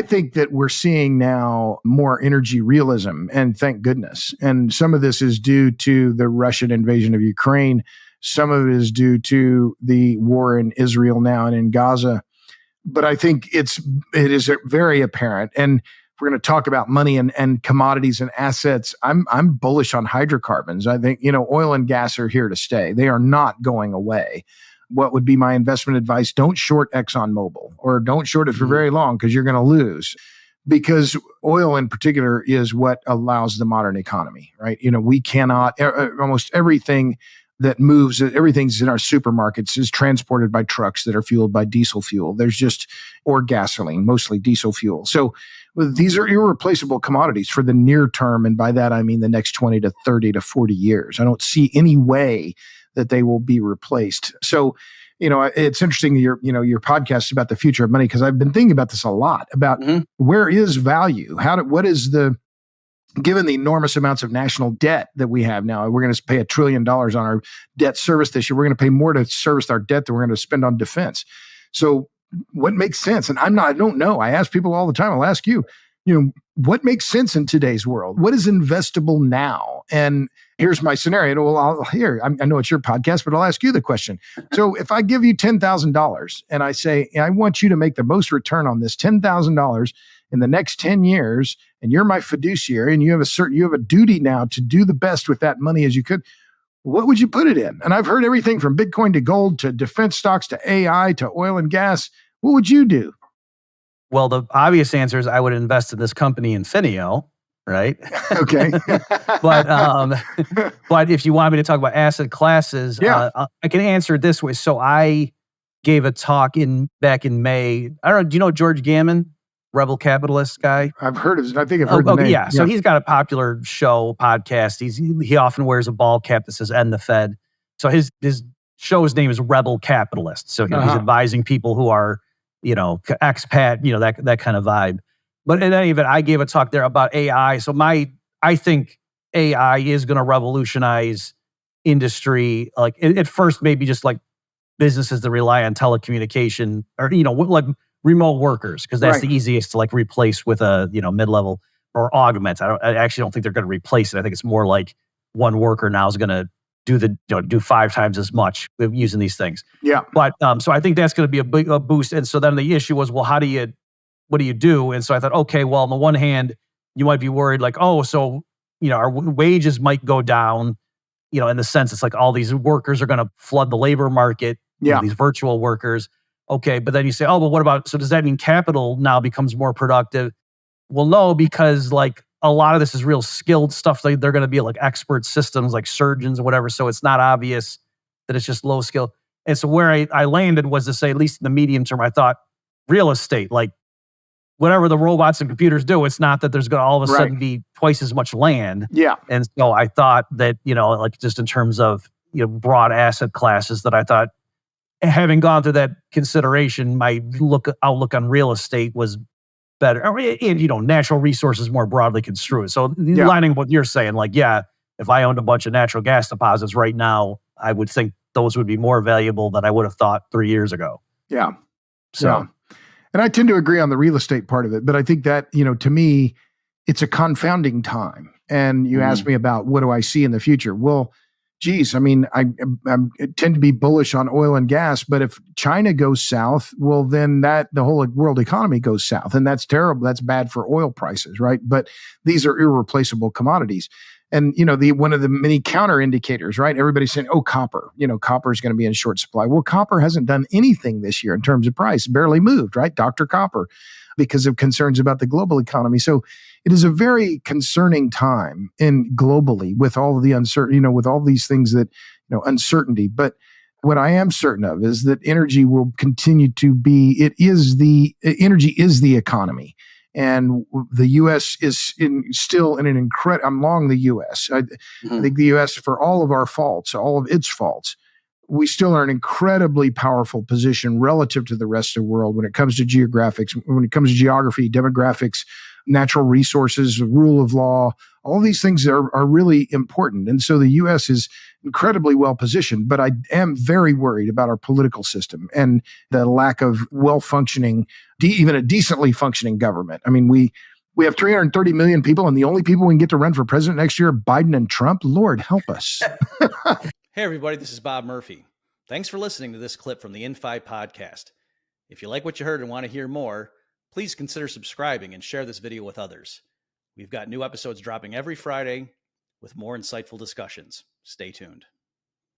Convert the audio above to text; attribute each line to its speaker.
Speaker 1: I think that we're seeing now more energy realism, and thank goodness. And some of this is due to the Russian invasion of Ukraine. Some of it is due to the war in Israel now and in Gaza. But I think it is very apparent. And if we're going to talk about money and commodities and assets, I'm bullish on hydrocarbons. I think, oil and gas are here to stay. They are not going away. What would be my investment advice? Don't short ExxonMobil, or don't short it for very long, because you're going to lose. Because oil in particular is what allows the modern economy, right? We cannot, almost everything that moves, everything's in our supermarkets is transported by trucks that are fueled by diesel fuel. Or gasoline, mostly diesel fuel. So these are irreplaceable commodities for the near term. And by that, I mean the next 20 to 30 to 40 years. I don't see any way that they will be replaced. So, it's interesting your podcast is about the future of money, because I've been thinking about this a lot, about where is value? Given the enormous amounts of national debt that we have now, we're going to pay $1 trillion on our debt service this year. We're going to pay more to service our debt than we're going to spend on defense. So what makes sense? And I don't know. I ask people all the time. I'll ask you, what makes sense in today's world? What is investable now? And here's my scenario. Well, I know it's your podcast, but I'll ask you the question. So if I give you $10,000 and I say, I want you to make the most return on this $10,000 in the next 10 years, and you're my fiduciary, and you have a duty now to do the best with that money as you could, what would you put it in? And I've heard everything from Bitcoin to gold to defense stocks to AI to oil and gas. What would you do?
Speaker 2: Well, the obvious answer is I would invest in this company, Infineo, right?
Speaker 1: Okay.
Speaker 2: But if you want me to talk about asset classes, I can answer it this way. So I gave a talk back in May. I don't know. Do you know George Gammon, Rebel Capitalist guy?
Speaker 1: I've heard of. I think I've heard the name.
Speaker 2: Yeah. So he's got a popular podcast. He often wears a ball cap that says "End the Fed." So his show's name is Rebel Capitalist. So he's advising people who are, expat, that kind of vibe. But in any event, I gave a talk there about AI. So I think AI is going to revolutionize industry. Like at first, maybe just like businesses that rely on telecommunication or, like remote workers, because that's the easiest to like replace with a, mid-level or augment. I actually don't think they're going to replace it. I think it's more like one worker now is going to do 5 times as much using these things.
Speaker 1: Yeah.
Speaker 2: But so I think that's going to be a big boost. And so then the issue was, well, what do you do? And so I thought, okay, well, on the one hand, you might be worried like, oh, so, our wages might go down, in the sense it's like all these workers are going to flood the labor market, these virtual workers. Okay. But then you say, oh, well, what about, so does that mean capital now becomes more productive? Well, no, because like a lot of this is real skilled stuff. Like they're going to be like expert systems, like surgeons or whatever. So it's not obvious that it's just low skill. And so where I landed was to say, at least in the medium term, I thought real estate, like whatever the robots and computers do, it's not that there's going to all of a sudden be twice as much land. Yeah. And so I thought that, like just in terms of, broad asset classes, that I thought, having gone through that consideration, my outlook on real estate was better. And, natural resources more broadly construed. So lining what you're saying, like, if I owned a bunch of natural gas deposits right now, I would think those would be more valuable than I would have thought 3 years ago.
Speaker 1: Yeah. So, and I tend to agree on the real estate part of it, but I think that, to me, it's a confounding time. And you asked me about what do I see in the future? Well, geez, I mean, I tend to be bullish on oil and gas, but if China goes south, well, then the whole world economy goes south, and that's terrible. That's bad for oil prices, right? But these are irreplaceable commodities. And, one of the many counter indicators, right? Everybody's saying, oh, copper, copper is going to be in short supply. Well, copper hasn't done anything this year in terms of price, barely moved, right? Dr. Copper, because of concerns about the global economy. So it is a very concerning time globally with all of the uncertainty, with all these things that, uncertainty. But what I am certain of is that energy will continue to be, energy is the economy. And the U.S. is still in an incredible, I'm long the U.S. I think the U.S., for all of our faults, all of its faults, we still are in an incredibly powerful position relative to the rest of the world when it comes to geographics, when it comes to geography, demographics, natural resources, rule of law. All these things are really important. And so the U.S. is incredibly well positioned, but I am very worried about our political system and the lack of well-functioning, even a decently functioning government. I mean, we have 330 million people, and the only people we can get to run for president next year are Biden and Trump. Lord, help us.
Speaker 3: Hey, everybody, this is Bob Murphy. Thanks for listening to this clip from the Infi podcast. If you like what you heard and want to hear more, please consider subscribing and share this video with others. We've got new episodes dropping every Friday with more insightful discussions. Stay tuned.